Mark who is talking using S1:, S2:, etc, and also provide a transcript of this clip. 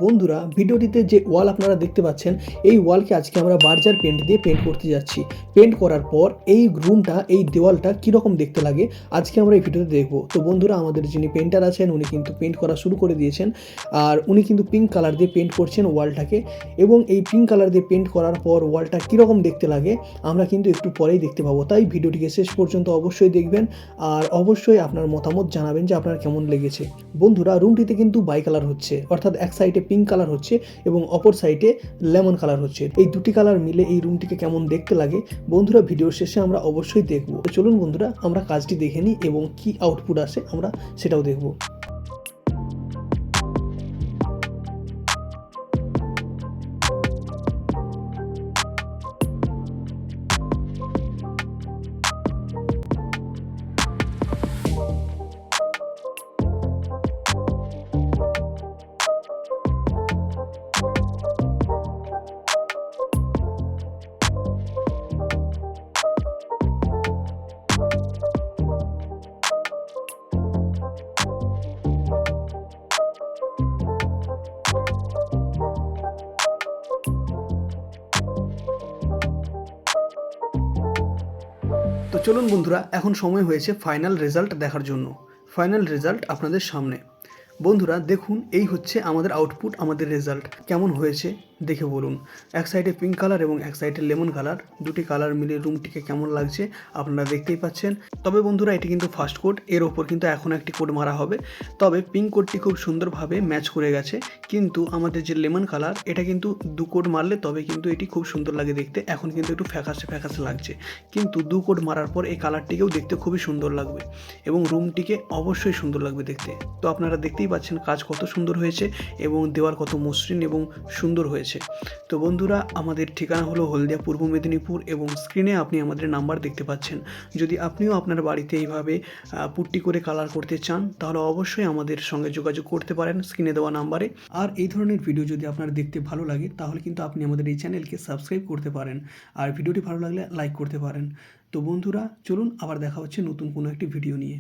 S1: বন্ধুরা ভিডিওটিতে যে ওয়াল আপনারা দেখতে পাচ্ছেন এই ওয়ালকে আজকে আমরা বার্জার পেন্ট দিয়ে পেন্ট করতে যাচ্ছি। পেন্ট করার পর এই রুমটা এই দেওয়ালটা কীরকম দেখতে লাগে আজকে আমরা এই ভিডিওতে দেখব। তো বন্ধুরা আমাদের যিনি পেন্টার আছেন উনি কিন্তু পেন্ট করা শুরু করে দিয়েছেন, আর উনি কিন্তু পিঙ্ক কালার দিয়ে পেন্ট করছেন ওয়ালটাকে, এবং এই পিঙ্ক কালার দিয়ে পেন্ট করার পর ওয়ালটা কীরকম দেখতে লাগে আমরা কিন্তু একটু পরেই দেখতে পাবো। তাই ভিডিওটিকে শেষ পর্যন্ত অবশ্যই দেখবেন আর অবশ্যই আপনার মতামত জানাবেন যে আপনার কেমন লেগেছে। বন্ধুরা রুমটিতে কিন্তু বাই কালার হচ্ছে, অর্থাৎ এক সাইডে পিঙ্ক কালার হচ্ছে এবং অপর সাইডে লেমন কালার হচ্ছে। এই দুটি কালার মিলে এই রুমটিকে কেমন দেখতে লাগে বন্ধুরা ভিডিওর শেষে আমরা অবশ্যই দেখব। চলুন বন্ধুরা আমরা কাজটি দেখে নিই এবং কি আউটপুট আসে আমরা সেটাও দেখব। তো চলুন বন্ধুরা এখন সময় হয়েছে ফাইনাল রেজাল্ট দেখার জন্য। ফাইনাল রেজাল্ট আপনাদের সামনে। বন্ধুরা দেখুন এই হচ্ছে আমাদের আউটপুট, আমাদের রেজাল্ট কেমন হয়েছে দেখে বলুন। এক সাইডে পিঙ্ক কালার এবং এক সাইডে লেমন কালার, দুটি কালার মিলে রুমটিকে কেমন লাগছে আপনারা দেখতেই পাচ্ছেন। তবে বন্ধুরা এটি কিন্তু ফার্স্ট কোট, এর ওপর কিন্তু এখন একটি কোট মারা হবে। তবে পিঙ্ক কোটটি খুব সুন্দরভাবে ম্যাচ করে গেছে, কিন্তু আমাদের যে লেমন কালার এটা কিন্তু দু কোট মারলে তবে কিন্তু এটি খুব সুন্দর লাগে দেখতে। এখন কিন্তু একটু ফ্যাকাশে ফ্যাকাশে লাগছে, কিন্তু দু কোট মারার পর এই কালারটিকেও দেখতে খুবই সুন্দর লাগবে এবং রুমটিকে অবশ্যই সুন্দর লাগবে দেখতে। তো আপনারা দেখতেই পাচ্ছেন কাজ কত সুন্দর হয়েছে এবং দেওয়াল কত মসৃণ এবং সুন্দর হয়েছে। তো বন্ধুরা আমাদের ঠিকানা হলো হলদিয়া পূর্ব মেদিনীপুর এবং স্ক্রিনে আপনি আমাদের নাম্বার দেখতে পাচ্ছেন। যদি আপনিও আপনার বাড়িতে এইভাবে পুট্টি করে কালার করতে চান তাহলে অবশ্যই আমাদের সঙ্গে যোগাযোগ করতে পারেন স্ক্রিনে দেওয়া নাম্বারে। আর এই ধরনের ভিডিও যদি আপনার দেখতে ভালো লাগে তাহলে কিন্তু আপনি আমাদের এই চ্যানেলকে সাবস্ক্রাইব করতে পারেন, আর ভিডিওটি ভালো লাগলে লাইক করতে পারেন। তো বন্ধুরা চলুন আবার দেখা হচ্ছে নতুন কোনো একটি ভিডিও নিয়ে।